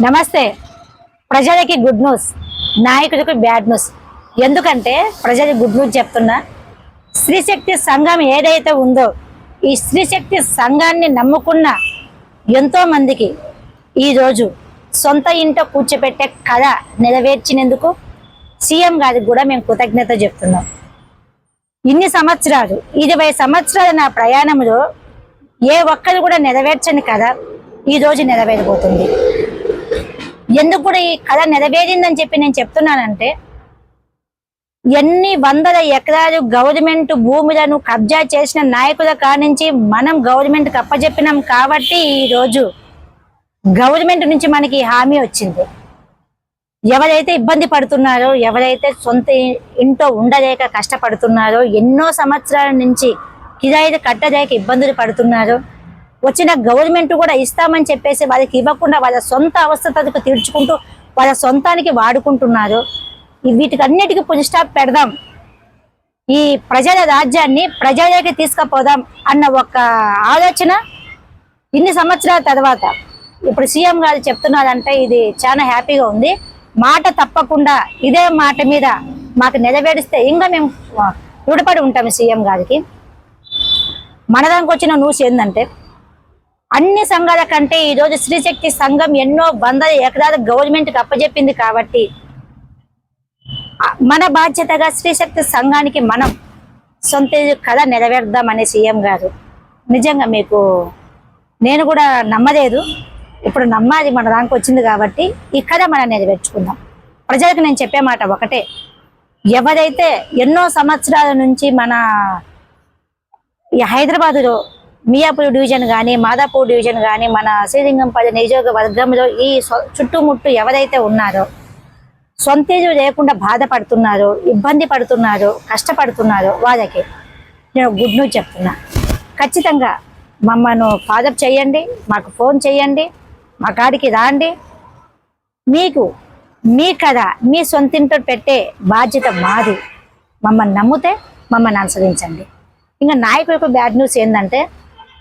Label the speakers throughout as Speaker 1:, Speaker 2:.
Speaker 1: నమస్తే. ప్రజలకి good news, నాయకుడికి బ్యాడ్ న్యూస్. ఎందుకంటే ప్రజలకు గుడ్ న్యూస్ చెప్తున్నా. స్త్రీశక్తి సంఘం ఏదైతే ఉందో ఈ స్త్రీశక్తి సంఘాన్ని నమ్ముకున్న ఎంతో మందికి ఈరోజు సొంత ఇంట కూర్చోపెట్టే కథ నెరవేర్చినందుకు సీఎం గారికి కూడా మేము కృతజ్ఞత చెప్తున్నాం. ఇన్ని సంవత్సరాలు 20 సంవత్సరాల నా ప్రయాణంలో ఏ ఒక్కరు కూడా నెరవేర్చని కథ ఈరోజు నెరవేరబోతుంది. ఎందుకు కూడా ఈ కథ నెరవేరిందని చెప్పి నేను చెప్తున్నానంటే, ఎన్ని వందల ఎకరాలు గవర్నమెంట్ భూములను కబ్జా చేసిన నాయకుల కానించి మనం గవర్నమెంట్కి అప్పచెప్పినాం కాబట్టి ఈరోజు గవర్నమెంట్ నుంచి మనకి హామీ వచ్చింది. ఎవరైతే ఇబ్బంది పడుతున్నారో, ఎవరైతే సొంత ఇంట్లో ఉండలేక కష్టపడుతున్నారో, ఎన్నో సంవత్సరాల నుంచి కిరాయిలు కట్టలేక ఇబ్బందులు పడుతున్నారో, వచ్చిన గవర్నమెంట్ కూడా ఇస్తామని చెప్పేసి వాళ్ళకి ఇవ్వకుండా వాళ్ళ సొంత అవస్థతకు తీర్చుకుంటూ వాళ్ళ సొంతానికి వాడుకుంటున్నారు. వీటికి అన్నిటికీ పులి స్టాప్ పెడదాం, ఈ ప్రజల రాజ్యాన్ని ప్రజలకి తీసుకుపోదాం అన్న ఒక ఆలోచన ఇన్ని సంవత్సరాల తర్వాత ఇప్పుడు సీఎం గారు చెప్తున్నారంటే ఇది చాలా హ్యాపీగా ఉంది. మాట తప్పకుండా ఇదే మాట మీద మాకు నెరవేరిస్తే ఇంకా మేము రుణపడి ఉంటాము సీఎం గారికి. మన దానికి వచ్చిన న్యూస్ ఏంటంటే, అన్ని సంఘాల కంటే ఈరోజు స్త్రీశక్తి సంఘం ఎన్నో వందల ఎకరాల గవర్నమెంట్కి అప్పచెప్పింది కాబట్టి మన బాధ్యతగా స్త్రీశక్తి సంఘానికి మనం సొంత కథ నెరవేర్దామనే సీఎం గారు. నిజంగా మీకు నేను కూడా నమ్మలేదు, ఇప్పుడు నమ్మాది మన దానికి వచ్చింది కాబట్టి ఈ కథ మనం నెరవేర్చుకుందాం. ప్రజలకు నేను చెప్పే మాట ఒకటే, ఎవరైతే ఎన్నో సంవత్సరాల నుంచి మన ఈ హైదరాబాదులో మియాపూర్ డివిజన్ కానీ, మాదాపూర్ డివిజన్ కానీ, మన శ్రీలింగంపల్లి నియోజకవర్గంలో ఈ చుట్టుముట్టు ఎవరైతే ఉన్నారో, సొంత ఇల్లు లేకుండా బాధపడుతున్నారో, ఇబ్బంది పడుతున్నారో, కష్టపడుతున్నారో వాళ్ళకి నేను గుడ్ న్యూస్ చెప్తున్నా. ఖచ్చితంగా మమ్మల్ని ఫాలోఅప్ చేయండి, మాకు ఫోన్ చేయండి, మా కాడికి రాండి. మీకు మీ కథ మీ సొంతింట్లో పెట్టే బాధ్యత మాది. మమ్మల్ని నమ్మితే మమ్మల్ని అనుసరించండి. ఇంకా నాయకులకు బ్యాడ్ న్యూస్ ఏంటంటే,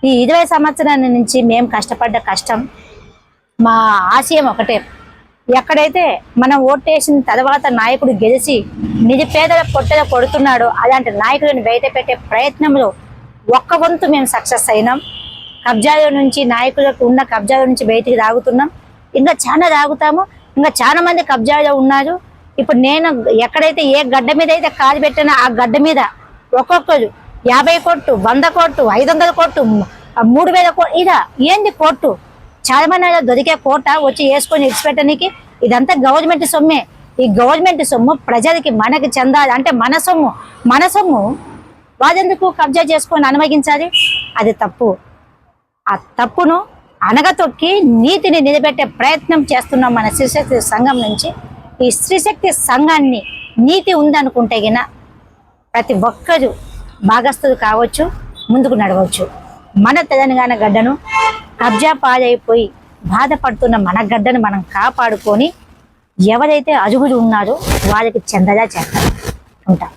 Speaker 1: ఈ 20 సంవత్సరాల నుంచి మేము కష్టపడ్డ కష్టం, మా ఆశయం ఒకటే, ఎక్కడైతే మనం ఓటేసిన తర్వాత నాయకుడు గెలిచి నిరుపేదల పొట్టెల కొడుతున్నాడో అలాంటి నాయకులను బయట పెట్టే ప్రయత్నంలో ఒక్క వంతు మేము సక్సెస్ అయినాం. కబ్జాల నుంచి నాయకులకు ఉన్న కబ్జాల నుంచి బయటికి రాగుతున్నాం, ఇంకా చాలా రాగుతాము. ఇంకా చాలా మంది కబ్జాలో ఉన్నారు. ఇప్పుడు నేను ఎక్కడైతే ఏ గడ్డ మీద అయితే కాలు పెట్టినా ఆ గడ్డ మీద ఒక్కొక్కరు 50 కోట్లు, 100 కోట్లు, 500 కోట్లు, 3000 కోట్లు, ఇదా ఏంది కోర్టు? చాలా మంది దొరికే కోట వచ్చి వేసుకొని ఇచ్చిపెట్టడానికి. ఇదంతా గవర్నమెంట్ సొమ్మే. ఈ గవర్నమెంట్ సొమ్ము ప్రజలకి మనకి చెందాలి అంటే మన సొమ్ము వాళ్ళెందుకు కబ్జా చేసుకొని అనుమతించాలి? అది తప్పు. ఆ తప్పును అనగతొక్కి నీతిని నిలబెట్టే ప్రయత్నం చేస్తున్నాం మన స్త్రీశక్తి సంఘం నుంచి. ఈ స్త్రీశక్తి సంఘాన్ని నీతి ఉందనుకుంటే గిన ప్రతి ఒక్కరు భాగస్థులు కావచ్చు, ముందుకు నడవచ్చు. మన తెలంగాణ గడ్డను కబ్జా పాలైపోయి బాధపడుతున్న మన గడ్డను మనం కాపాడుకొని ఎవరైతే అరుగులు ఉన్నారో వాళ్ళకి చెందగా చేస్తాం ఉంటాం.